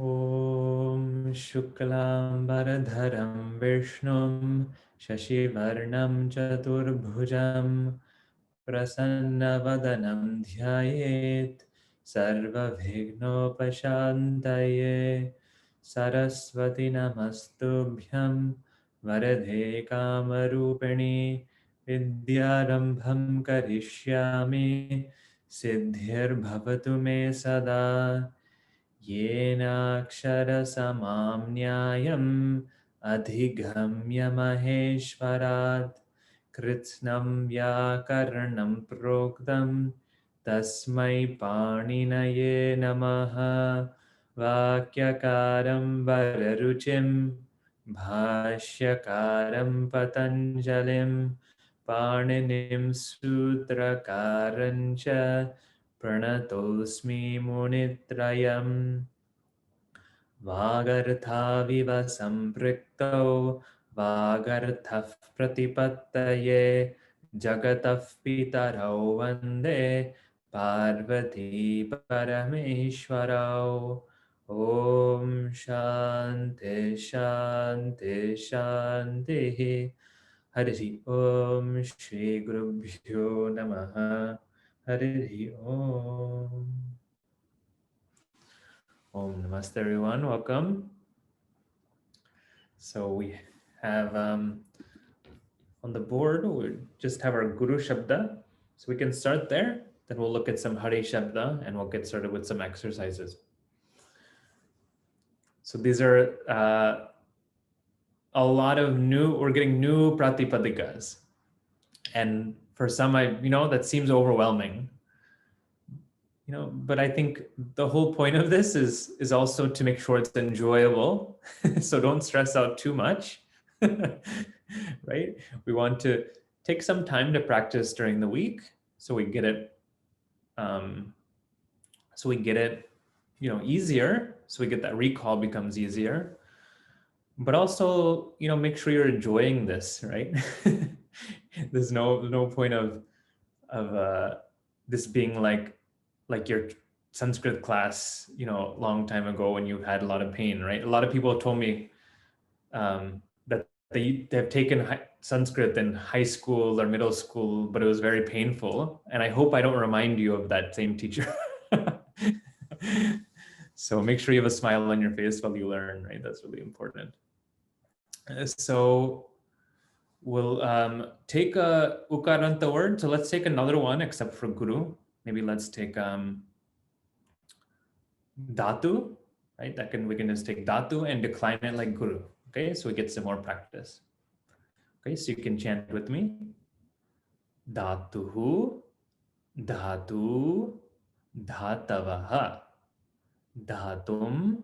Om Shuklam Bharadharam Vishnum Shashivarnam Chaturbhujam Prasanna Dhyayet Sarva Pashantaye Saraswati Namastubhyam Varade Kamarupini Vidyarambham Karishyami Siddhir Bhavatu Me Sada येनाक्षरसमां न्यायम् अधिगम्य महेश्वरात् कृत्स्नं व्याकरणं प्रोक्तं तस्मै पाणिनये नमः वाक्यकारं वररुचिं भाष्यकारं पतञ्जलिं पाणिनिं सूत्रकारं च प्रणतोऽस्मि मुनित्रयम् वागर्थाविव सम्पृक्तौ वागर्थः प्रतिपत्तये जगतः पितरौ वन्दे पार्वती परमेश्वरौ ॐ शान्ति शान्ति शान्तिः हरिः ॐ श्रीगुरुभ्यो नमः Hari Om. Om Namaste everyone, welcome. So we have on the board, we just have our Guru Shabda. So we can start there, then we'll look at some Hari-śabdha and we'll get started with some exercises. So these are a lot of we're getting new Pratipadikas. And for some, that seems overwhelming. But I think the whole point of this is also to make sure it's enjoyable. So don't stress out too much, right? We want to take some time to practice during the week, so we get it, easier. So we get that recall becomes easier. But also, make sure you're enjoying this, right? There's no point of this being like your Sanskrit class, long time ago when you had a lot of pain, right? A lot of people told me that they've taken Sanskrit in high school or middle school, but it was very painful. And I hope I don't remind you of that same teacher. So make sure you have a smile on your face while you learn, right? That's really important. So we'll take a Ukaranta word. So let's take another one except for Guru. Maybe let's take Dhatu, right? We can just take Dhatu and decline it like Guru. Okay, so we get some more practice. Okay, so you can chant with me. Dhatuhu, Dhatu, Dhatavaha, Dhatum,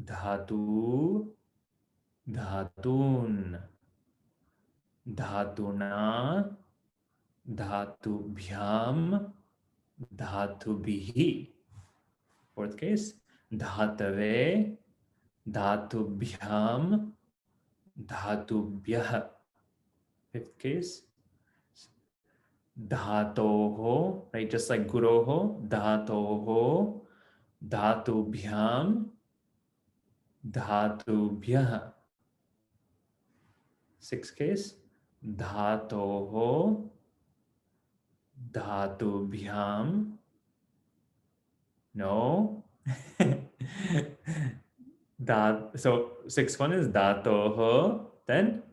Dhatu, Dhatun, Dhatuna, Dhatubhyam, Dhatubhihi. Fourth case, Dhatave, Dhatubhyam, Dhatubhyah. Fifth case, Dhatoho, right? Just like Guroho, Dhatoho, Dhatubhyam, Dhatubhyah. Sixth case, Dhatoho, Dhatubhyam. No. So sixth one is Dhatoho, then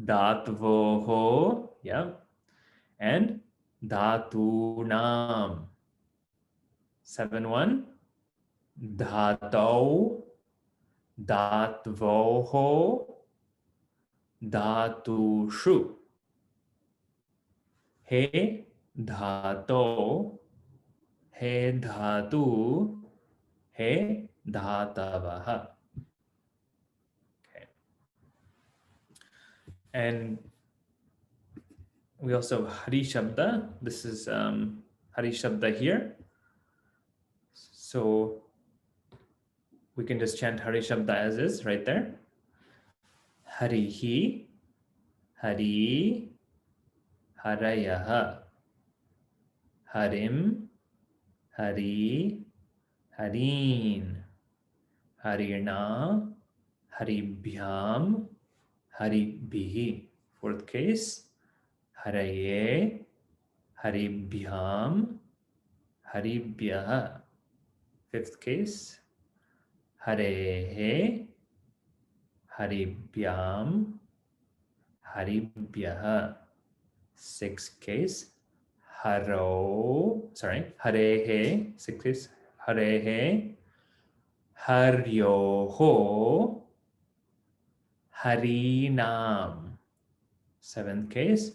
Dhatvoho, yeah, and Dhatunam. 7-1, Dhatau, Dhatvoho, Dhatushu. He Dhato, He Dhatu, He Dhatavaha. Okay. And we also have Hari-śabdha. This is Hari-śabdha here. So we can just chant Hari-śabdha as is right there. Harihi, Hari, Harayaha, Harim, Hari, Hareen, Harina, Haribhyam, Haribhihi. Fourth case, Haraye, Haribhyam, Haribhyaha. Fifth case, Harehe, Haribhyam, Haribhyaha. Sixth case, Harehe. Sixth case, Harehe, Haryoho, Harinam. Seventh case,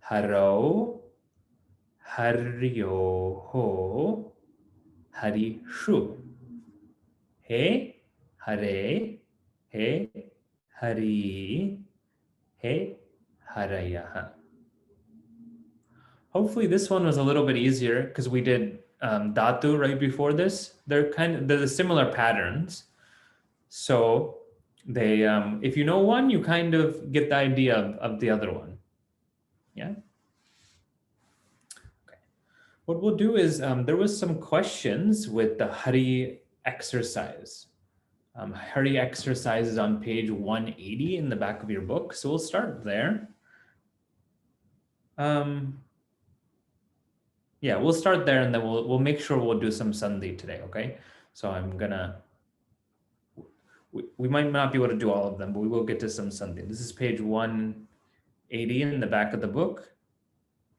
Haro, Haryoho, Harishu. He, Hare, He, Hari, He, Harayaha. Hopefully this one was a little bit easier because we did dhatu right before this. They're the similar patterns. So they, if you know one, you kind of get the idea of the other one. Yeah. Okay. What we'll do is there was some questions with the Hari exercise. Hari exercise is on page 180 in the back of your book. So we'll start there. Yeah, we'll start there and then we'll make sure we'll do some sandhi today, okay? So I'm gonna, we might not be able to do all of them, but we will get to some sandhi. This is page 180 in the back of the book,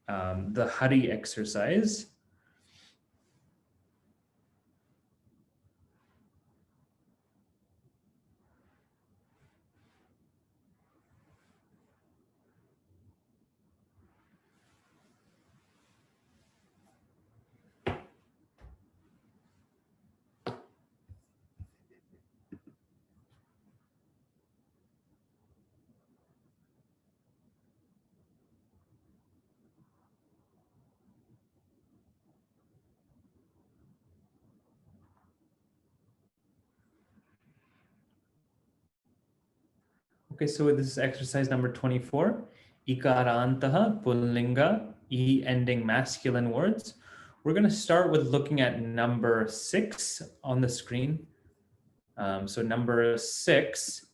the Hari exercise. Okay, so this is exercise number 24. Ikarantaha, pullinga, E ending masculine words. We're going to start with looking at number 6 on the screen. So number 6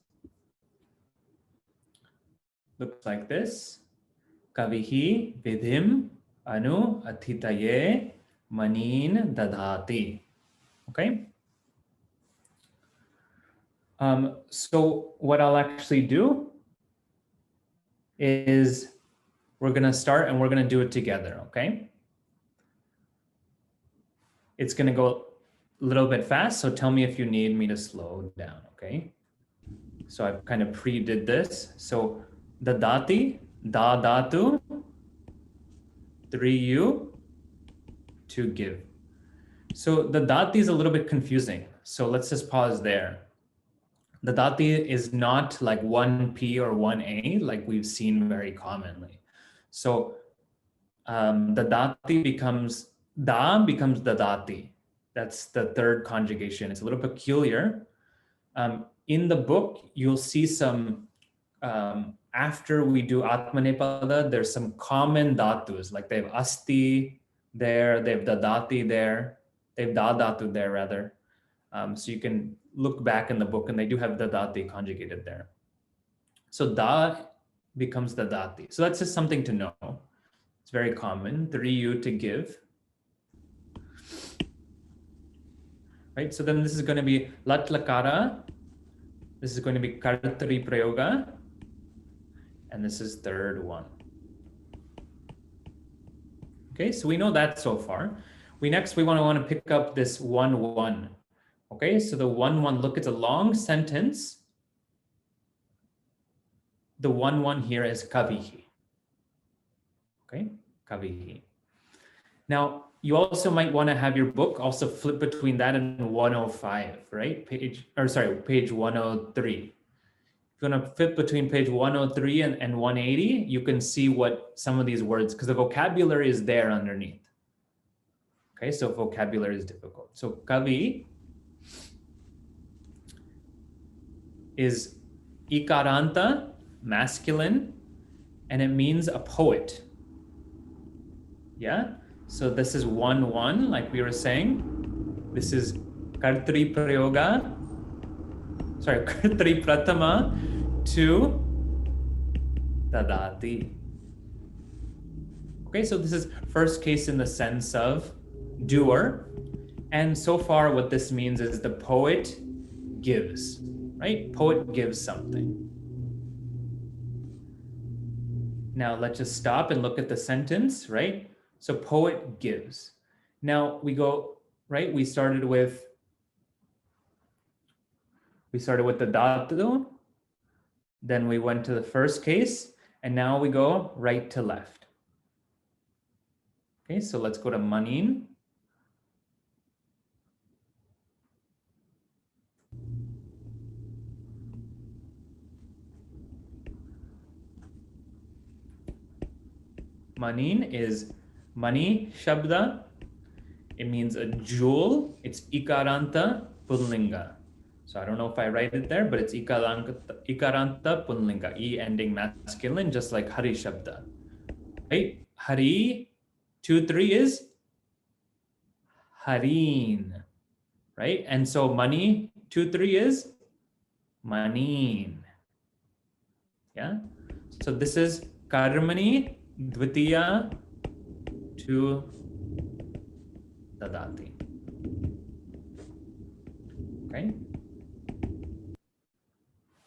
looks like this. Kavihi vidhim anu athitaye manin dadhati. Okay. So what I'll actually do is we're going to start and we're going to do it together, okay? It's going to go a little bit fast, so tell me if you need me to slow down, okay? So I've kind of pre-did this. So dadati, da dhatu, 3U, to give. So the dati is a little bit confusing. So let's just pause there. The dati is not like 1P or 1A like we've seen very commonly. So the dati becomes, da becomes the dati. That's the third conjugation. It's a little peculiar. In the book, you'll see some, after we do Atmanepada, there's some common dhatus, like they have asti there, they have dadati there, they have dadatu there rather. So you can look back in the book and they do have dadati conjugated there. So da becomes dadati. So that's just something to know. It's very common, 3U to give. Right, so then this is going to be lat lakara. This is going to be kartari prayoga. And this is third one. Okay, so we know that so far. We want to pick up this 1-1. Okay, so the 1-1, look, it's a long sentence. The 1-1 here is kavihi. Okay, kavihi. Now, you also might want to have your book also flip between that and 105, right? Page 103. If you want to flip between page 103 and 180, you can see what some of these words, because the vocabulary is there underneath. Okay, so vocabulary is difficult. So kavi is ikaranta, masculine, and it means a poet. Yeah, so this is 1-1, like we were saying. This is kartri prayoga, sorry, Kartri Pratama to dadati. Okay, so this is first case in the sense of doer. And so far what this means is the poet gives, right? Poet gives something. Now let's just stop and look at the sentence, right? So poet gives. Now we go, right? We started with the dhatu, then we went to the first case, and now we go right to left. Okay, so let's go to manin. Manin is Hari-śabdha. It means a jewel. It's ikaranta punlinga. So I don't know if I write it there, but it's ikaranta punlinga. E ending masculine, just like Hari-śabdha. Right? Hari, 2, 3 is Harin. Right? And so mani, 2, 3 is manin. Yeah? So this is karmani dvitiya to dadati. Okay?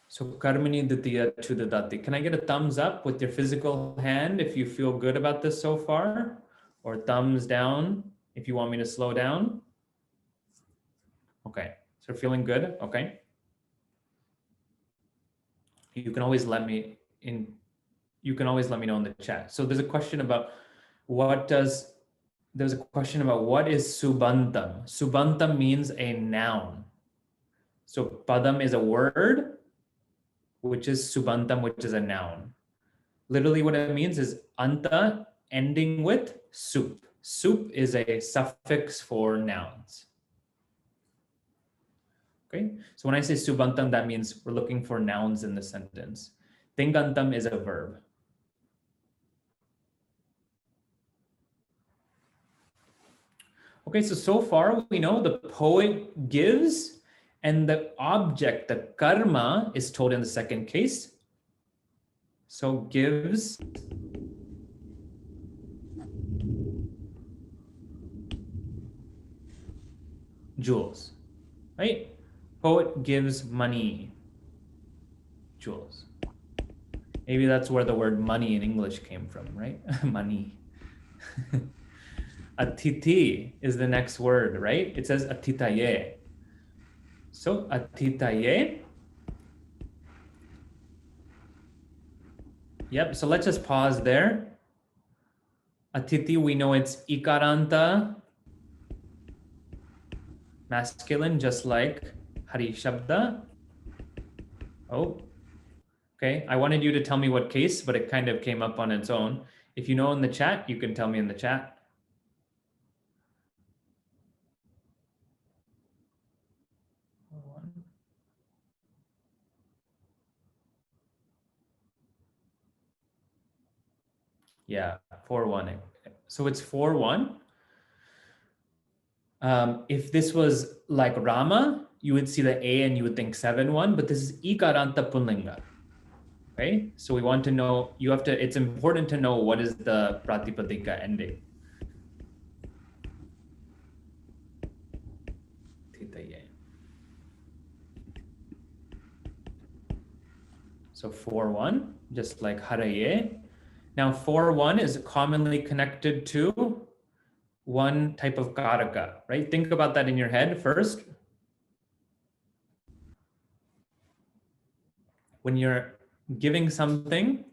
So karmani dvitiya to dadati. Can I get a thumbs up with your physical hand if you feel good about this so far? Or thumbs down if you want me to slow down? Okay, so feeling good, okay. You can always let me know in the chat. So there's a question about what is subantam. Subantam means a noun. So padam is a word, which is subantam, which is a noun. Literally what it means is anta ending with sup. Sup is a suffix for nouns. Okay, so when I say subantam, that means we're looking for nouns in the sentence. Tingantam is a verb. Okay, so far we know the poet gives, and the object, the karma, is told in the second case. So gives jewels, right? Poet gives money, jewels. Maybe that's where the word money in English came from, right? Money. Atiti is the next word, right? It says atitaye. So atitaye. Yep, so let's just pause there. Atiti, we know it's ikaranta, masculine, just like Hari-śabdha. Oh, okay. I wanted you to tell me what case, but it kind of came up on its own. If you know in the chat, you can tell me in the chat. Yeah, 4-1. So it's 4-1. If this was like Rama, you would see the A and you would think 7-1, but this is ikaranta punlinga. Okay, so we want to know, it's important to know what is the pratipadika ending. So 4-1, just like haraye. Now 4-1 is commonly connected to one type of karaka, right? Think about that in your head first. When you're giving something,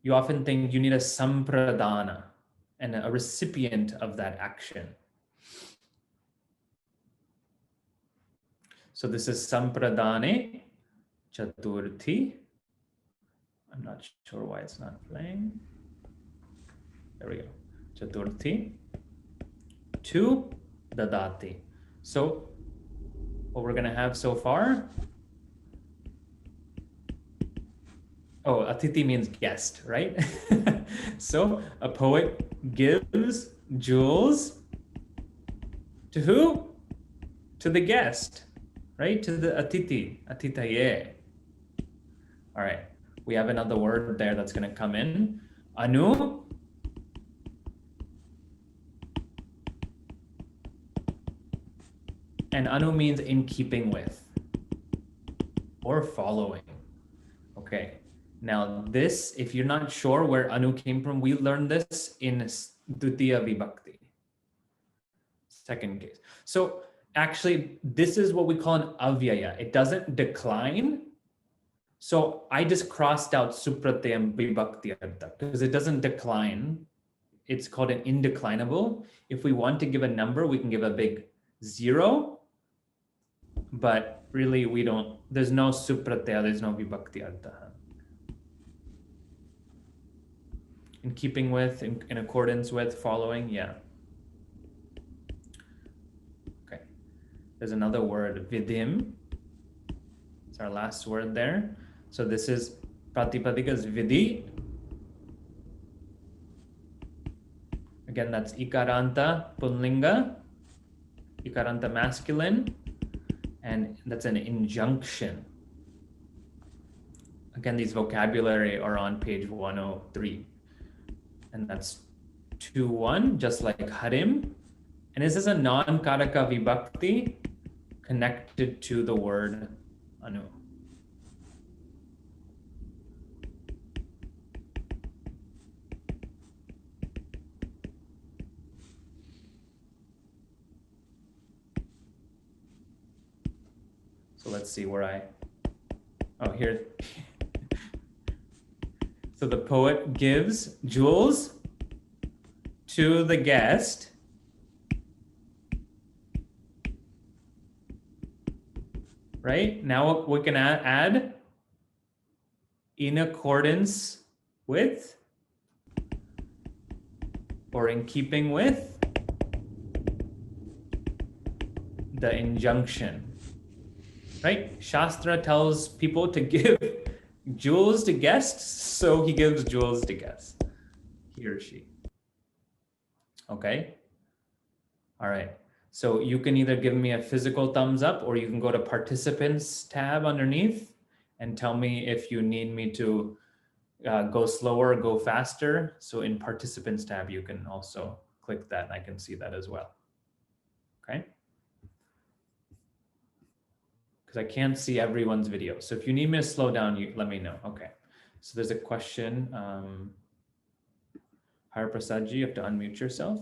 you often think you need a sampradana and a recipient of that action. So this is sampradane chaturthi. I'm not sure why it's not playing. There we go. Chaturthi to dadati. So what we're going to have so far. Oh, atiti means guest, right? So a poet gives jewels to who? To the guest. right? To the atiti, atitaye. All right, we have another word there that's going to come in. Anu. And anu means in keeping with or following. Okay. Now this, if you're not sure where anu came from, we learned this in dutiya vibhakti, second case. So actually, this is what we call an avyaya. It doesn't decline. So I just crossed out supratyam vibhakti because it doesn't decline. It's called an indeclinable. If we want to give a number, we can give a big 0, but really we don't, there's no supratyaya, there's no vibhakti artha. In keeping with, in accordance with, following, yeah. Okay. There's another word, vidim. It's our last word there. So this is pratipadika is vidhi. Again, that's ikaranta pullinga, ikaranta masculine, and that's an injunction. Again, these vocabulary are on page 103. And that's 2-1, just like harim. And this is a non-karaka vibhakti connected to the word anu. So let's see where oh, here. So the poet gives jewels to the guest. Right? Now we can add in accordance with or in keeping with the injunction. Right? Shastra tells people to give jewels to guests, so he gives jewels to guests, he or she. Okay? All right. So you can either give me a physical thumbs up or you can go to participants tab underneath and tell me if you need me to go slower, go faster. So in participants tab, you can also click that. I can see that as well. Okay. Because I can't see everyone's video. So if you need me to slow down, you let me know. Okay. So there's a question. Har Prasadji, you have to unmute yourself.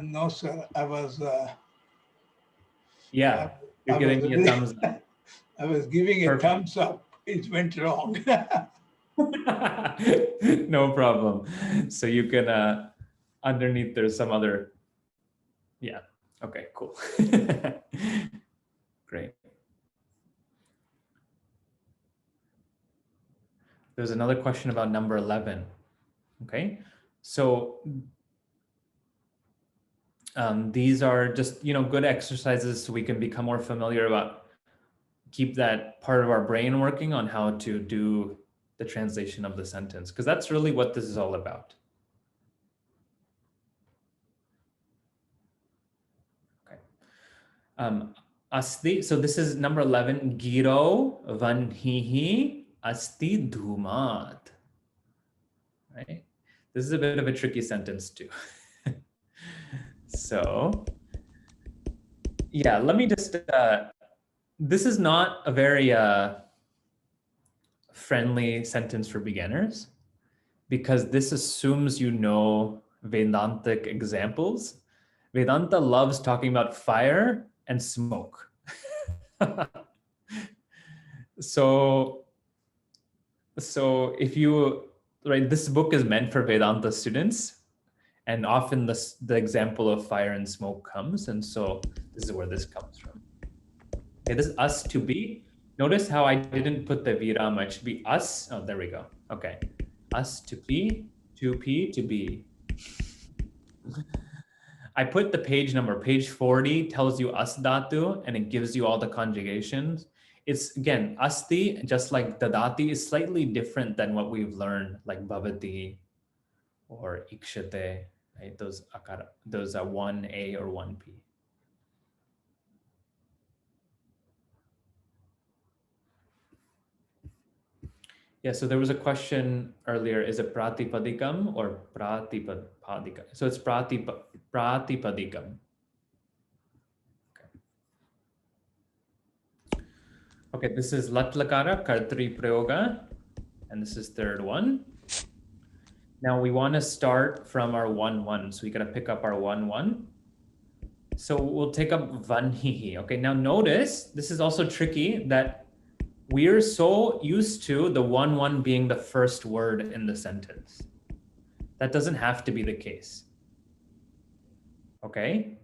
No, sir. I was. Yeah, you're giving me a thumbs up. I was giving a thumbs up. It went wrong. No problem. So you can, underneath there's some other, yeah. Okay, cool. Great. There's another question about number 11. Okay, so these are just, good exercises so we can become more familiar about, keep that part of our brain working on how to do the translation of the sentence, because that's really what this is all about. Okay. Asti, so this is number 11, Giro vanhihi asti dhumat. Right? This is a bit of a tricky sentence too. So, yeah, let me just, this is not a very friendly sentence for beginners, because this assumes you know Vedantic examples. Vedanta loves talking about fire and smoke. So if you, right, this book is meant for Vedanta students, and often the example of fire and smoke comes, and so this is where this comes from. Okay, this is us to be. Notice how I didn't put the virama. It should be us. Oh, there we go. Okay, us to be, to be. I put the page number. Page 40 tells you us dhatu, and it gives you all the conjugations. It's, again, asti, just like dadati, is slightly different than what we've learned, like bhavati or ikshate, right? Those are 1A or 1P. Yeah, so there was a question earlier, is it pratipadikam or pratipadika? So it's pratipadikam. Okay, this is latlakara, kartri prayoga, and this is third one. Now we want to start from our 1-1, so we got to pick up our 1-1. So we'll take up vanhihi. Okay, now notice, this is also tricky that we're so used to the 1-1 being the first word in the sentence. That doesn't have to be the case. Okay?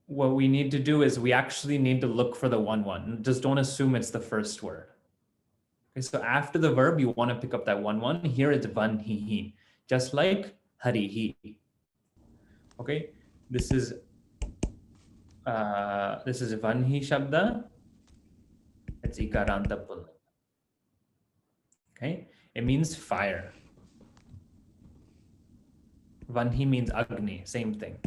What we need to do is we actually need to look for the 1-1. Just don't assume it's the first word. Okay, so after the verb, you want to pick up that 1-1. Here it's vanhihi, just like harihi. Okay, this is Hari-śabdha. It's ikaranta pulling. Okay, it means fire. Vanhi means agni, same thing.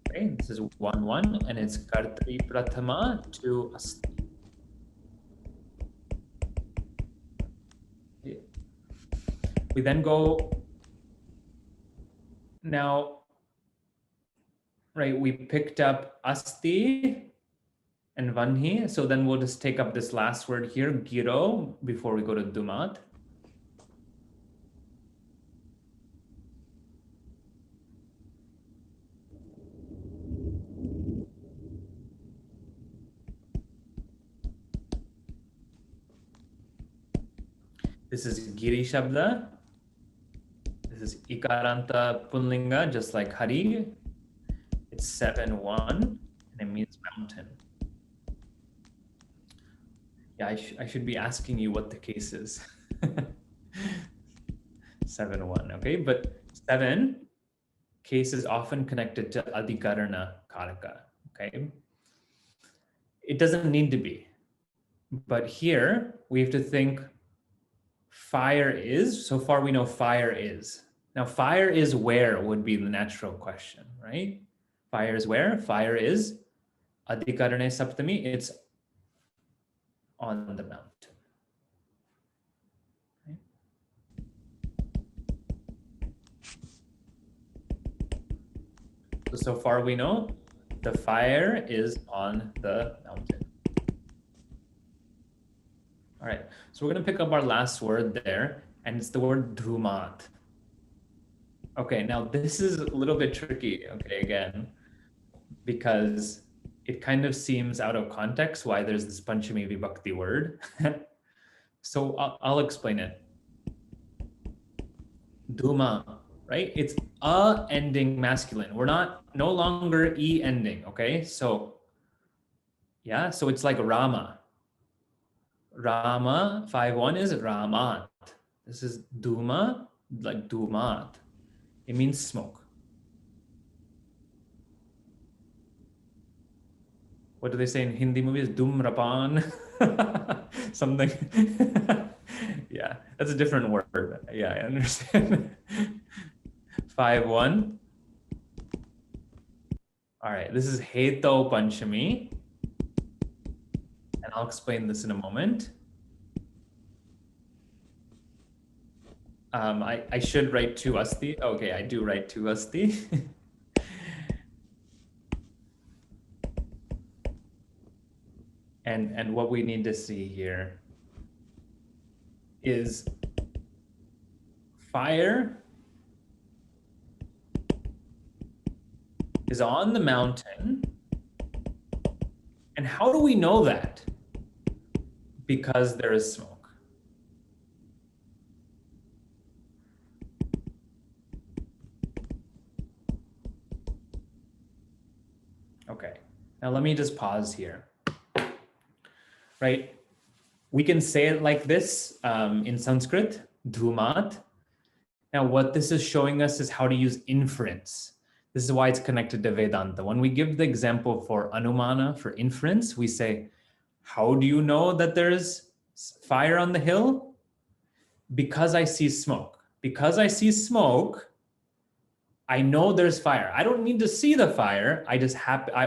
Okay, this is 1-1, and it's kartri prathama to asti. We then go now, right? We picked up asti and vanhi, so then we'll just take up this last word here, giro, before we go to dumat. This is Hari-śabdha. This is ikaranta punlinga, just like Hari. It's 7-1, and it means mountain. Yeah, I should be asking you what the case is. 7-1, okay? But 7, case is often connected to adhikarana karaka, okay? It doesn't need to be. But here, we have to think fire is, so far we know fire is. Now, fire is where would be the natural question, right? Fire is where? Fire is adhikarane saptami, it's on the mountain. Okay. So far we know the fire is on the mountain. All right, so we're gonna pick up our last word there, and it's the word dhumat. Okay, now this is a little bit tricky, okay, again, because it kind of seems out of context why there's this Panchami Vibhakti word. So I'll explain it. Dhuma, right? It's a ending masculine. We're no longer e ending, okay? So yeah, so it's like Rama. Rama, 5-1 is Ramat. This is Dhuma, like Dhumat. It means smoke. What do they say in Hindi movies? Dhumrapan, something. Yeah, that's a different word. Yeah, I understand. 5-1. All right, this is Heto Panchami. And I'll explain this in a moment. I should write tu asti. Okay, I do write tu asti. And what we need to see here is fire is on the mountain. And how do we know that? Because there is smoke. Okay, now let me just pause here. Right? We can say it like this in Sanskrit, dhumat. Now what this is showing us is how to use inference. This is why it's connected to Vedanta. When we give the example for anumana, for inference, we say, how do you know that there's fire on the hill? Because I see smoke. Because I see smoke, I know there's fire. I don't need to see the fire. I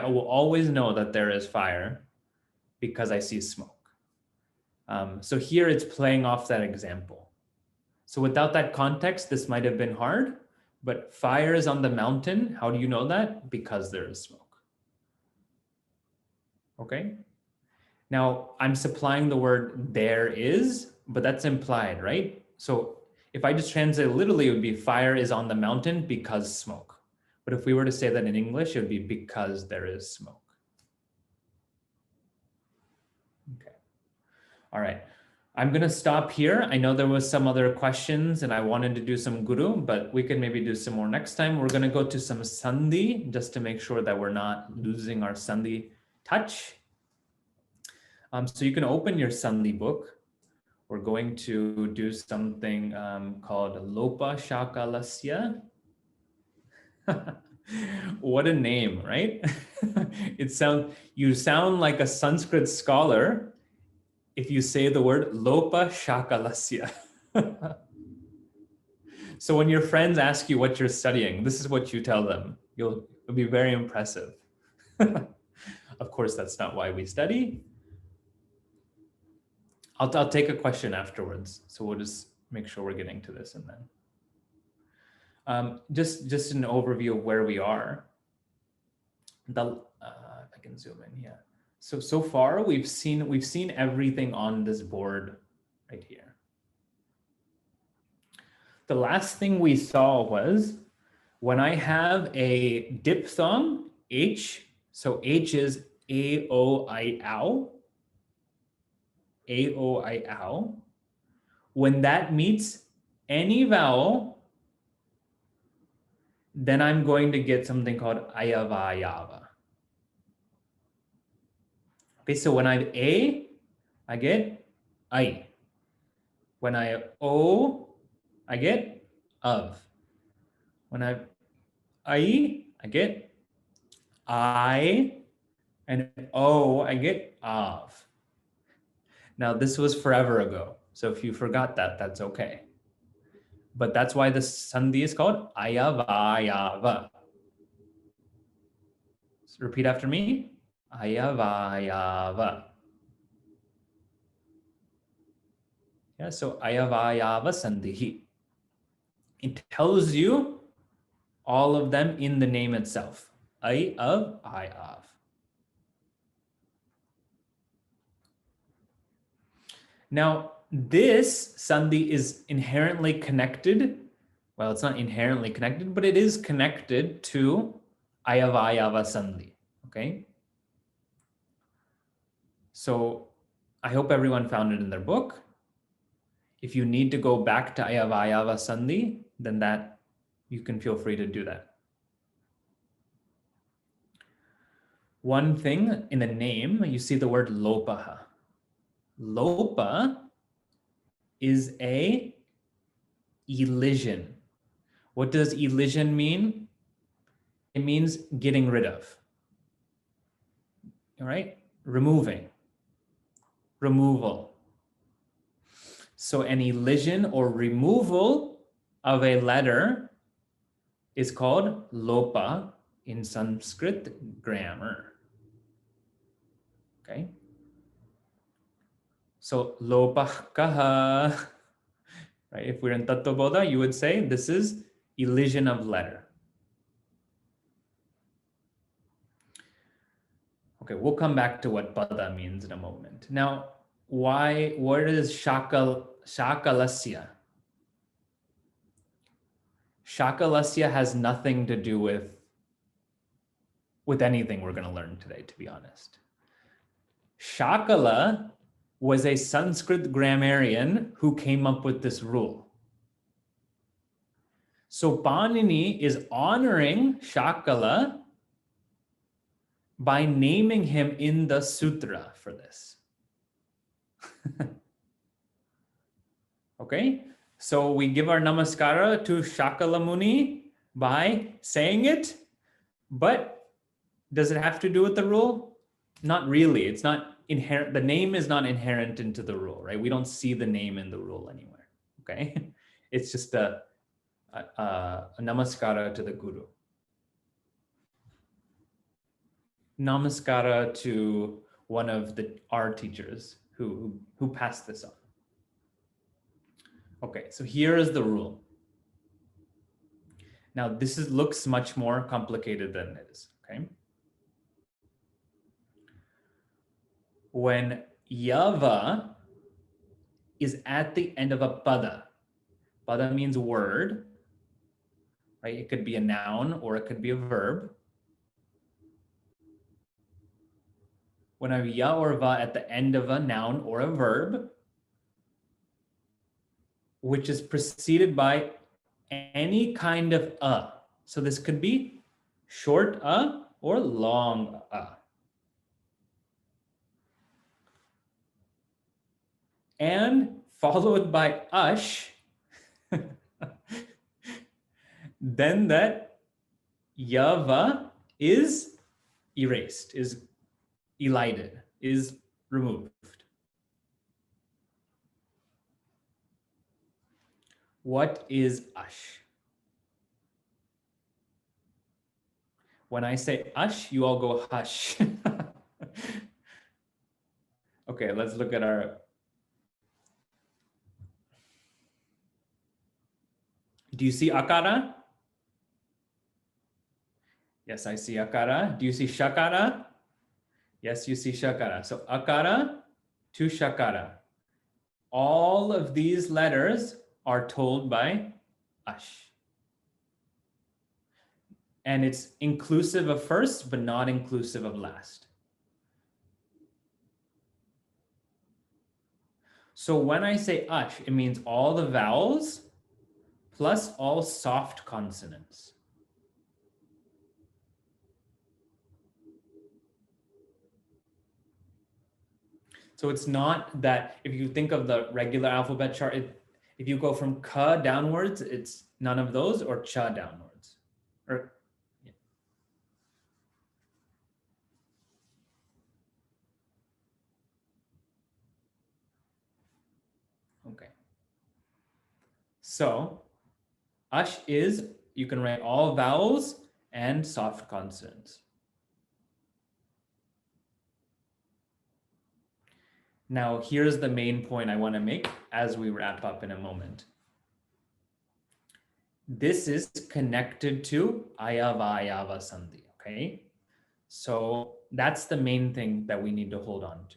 will always know that there is fire because I see smoke. So here it's playing off that example. So without that context, this might have been hard, but fire is on the mountain. How do you know that? Because there is smoke. Okay. Now I'm supplying the word there is, but that's implied, right? So if I just translate literally, it would be fire is on the mountain because smoke. But if we were to say that in English, it would be because there is smoke. Okay. All right. I'm going to stop here. I know there was some other questions and I wanted to do some guru, but we can maybe do some more next time. We're going to go to some sandhi just to make sure that we're not losing our sandhi touch. So you can open your sandhi book. We're going to do something called lopaḥ śākalasya. What a name, right? You sound like a Sanskrit scholar if you say the word lopaḥ śākalasya. So when your friends ask you what you're studying, this is what you tell them. It'll be very impressive. Of course, that's not why we study. I'll take a question afterwards. So we'll just make sure we're getting to this and then. Just an overview of where we are. If I can zoom in, yeah. So far we've seen everything on this board right here. The last thing we saw was when I have a diphthong, H, so H is A, O, I, ow. A, O, I, ow. When that meets any vowel, then I'm going to get something called ayavayava. Okay, so when I have A, I get I. When I have O, I get of. When I have I get I, and O, I get of. Now this was forever ago, so if you forgot that, that's okay. But that's why the sandhi is called ayavayava. So repeat after me. Ayavayava. Yeah, so ayavayava sandhi. It tells you all of them in the name itself. I of, I of. Now, this sandhi is inherently connected. Well, it's not inherently connected, but it is connected to ayavayava sandhi. Okay. So I hope everyone found it in their book. If you need to go back to ayavayava sandhi, then that you can feel free to do that. One thing in the name, you see the word lopaḥ. Lopa is a elision. What does elision mean? It means getting rid of. All right? Removing. Removal. So an elision or removal of a letter is called lopa in Sanskrit grammar. Okay? So lopaḥ kaha, right? If we're in Tattvabodha, you would say this is elision of letter. Okay, we'll come back to what pada means in a moment. Now, what is śākalasya? Śākalasya has nothing to do with anything we're going to learn today, to be honest. Śākala was a Sanskrit grammarian who came up with this rule. So Panini is honoring Śākala by naming him in the sutra for this. Okay, so we give our namaskara to Śākala Muni by saying it, but does it have to do with the rule? Not really. It's not inherent. The name is not inherent into the rule, right? We don't see the name in the rule anywhere. Okay, it's just a namaskara to the guru. Namaskara to one of our teachers. who passed this on. Okay, so here is the rule. Now this looks much more complicated than it is, okay? When yava is at the end of a pada means word, right? It could be a noun or it could be a verb. When I have ya or va at the end of a noun or a verb, which is preceded by any kind of a. So this could be short a or long a. And followed by ash, then that yava is erased, is elided, is removed. What is ash? When I say ash, you all go hush. Okay, let's look at our... Do you see akara? Yes, I see akara. Do you see shakara? Yes, you see shakara. So akara to shakara. All of these letters are told by ash. And it's inclusive of first, but not inclusive of last. So when I say ash, it means all the vowels plus all soft consonants. So it's not that if you think of the regular alphabet chart, if you go from ka downwards, it's none of those, or cha downwards. Or, yeah. Okay. So ash is, you can write all vowels and soft consonants. Now, here's the main point I want to make as we wrap up in a moment. This is connected to ayava sandhi, okay? So that's the main thing that we need to hold on to.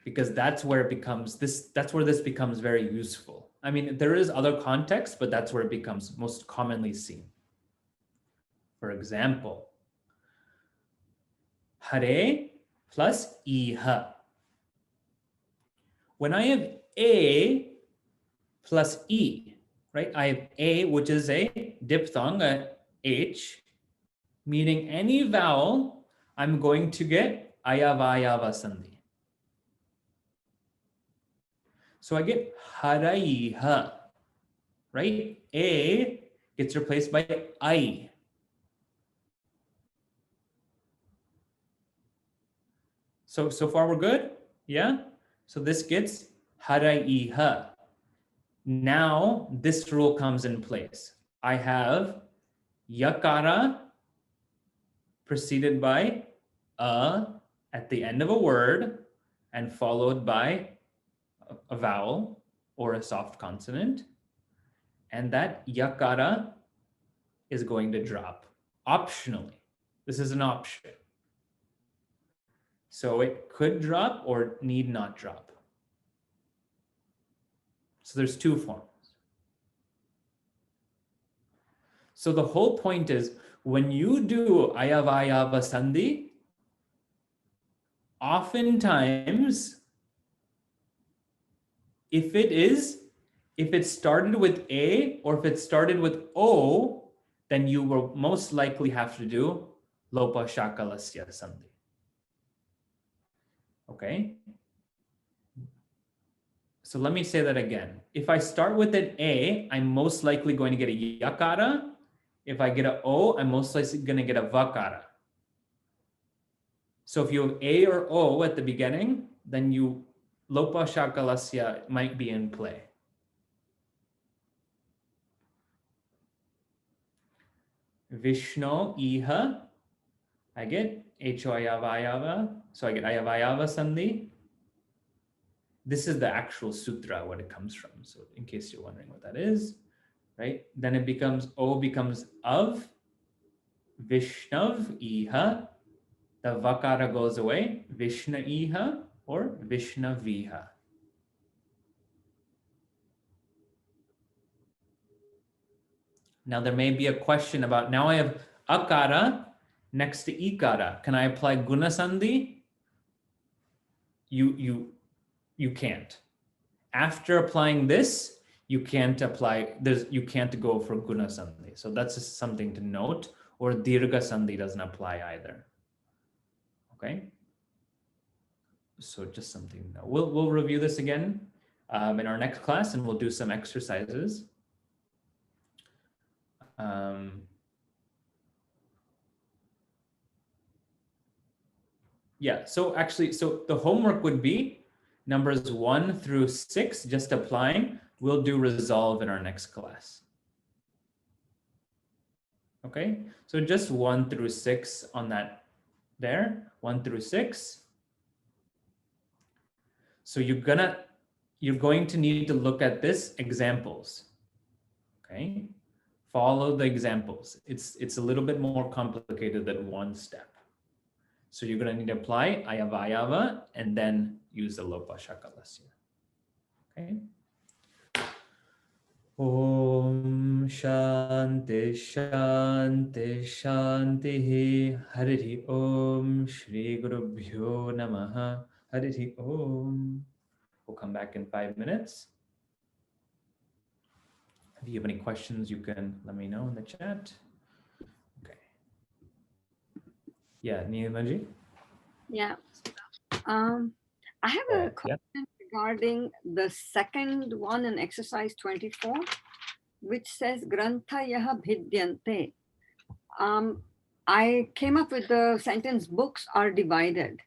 Because that's where it becomes that's where this becomes very useful. I mean, there is other context, but that's where it becomes most commonly seen. For example, hare plus iha. When I have a plus e, right? I have a, which is a diphthong, a h, meaning any vowel, I'm going to get ayava sandhi. So I get haraiha, right? A gets replaced by I. So far we're good? Yeah? So this gets haraiha. Now this rule comes in place. I have yakara preceded by a at the end of a word and followed by a vowel or a soft consonant. And that yakara is going to drop optionally. This is an option. So it could drop or need not drop. So there's two forms. So the whole point is when you do ayava sandhi, oftentimes if it started with A or if it started with O, then you will most likely have to do lopaḥ śākalasya sandhi. Okay? So let me say that again. If I start with an A, I'm most likely going to get a yakara. If I get an O, I'm most likely going to get a vakara. So if you have A or O at the beginning, then lopaḥ śākalasya might be in play. Vishnu iha, I get Echo ayavayava. So I get ayavayava sandhi. This is the actual sutra, what it comes from. So in case you're wondering what that is, right? Then it becomes, O becomes of, Vishnav iha. The vakara goes away, Vishna iha or Vishnaviha. Now there may be a question about, now I have akara next to ikara. Can I apply guna sandhi? You can't. After applying this, you can't apply, you can't go for guna sandhi. So that's just something to note, or dirgha sandhi doesn't apply either. Okay. So just something to know. We'll review this again in our next class, and we'll do some exercises. Yeah, so actually, so the homework would be numbers 1 through 6, just applying. We'll do resolve in our next class. Okay, so just 1 through 6 on that there, 1 through 6. So you're going to need to look at this examples. Okay, follow the examples. It's a little bit more complicated than one step. So you're going to need to apply ayavayava and then use the lopaḥ śākalasya. Okay. Om Shanti Shanti Shanti Hari Om Shri Gurubhyo Namaha Hari Om. We'll come back in 5 minutes. If you have any questions, you can let me know in the chat. Okay. Yeah, Neemaji? Yeah. I have a question regarding the second one in exercise 24, which says Granthayaha bhidyante. I came up with the sentence books are divided.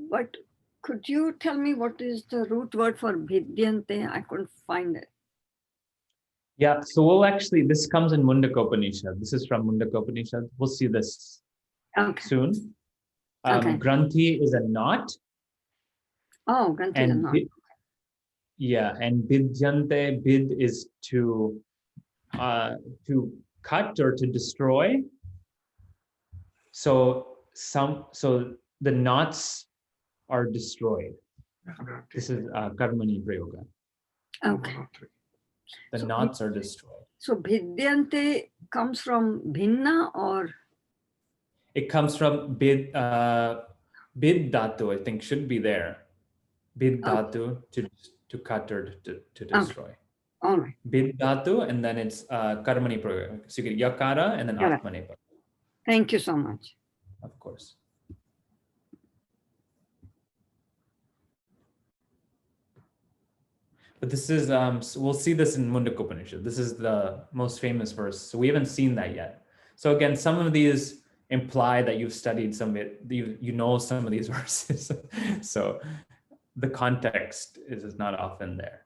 But could you tell me what is the root word for bhidyante? I couldn't find it. Yeah, so we'll actually, this comes in Mundakopanishad. This is from Mundakopanishad. We'll see this soon. Granthi is a knot. Oh, Granthi is a knot. Yeah, and bidjante, bid is to cut or to destroy. So the knots are destroyed. This is karmani prayoga. Okay. The knots are destroyed. So bhidyante comes from bhinna or? It comes from bid dhatu, I think should be there. Bid dhatu to cut or to destroy. Okay. All right. Bid dhatu, and then it's karmani prayoga. So you get yakara and then atmanepada. Thank you so much. Of course. But this is, we'll see this in Mundakopanishad. This is the most famous verse. So we haven't seen that yet. So again, some of these imply that you've studied some of it, you know some of these verses. So the context is not often there.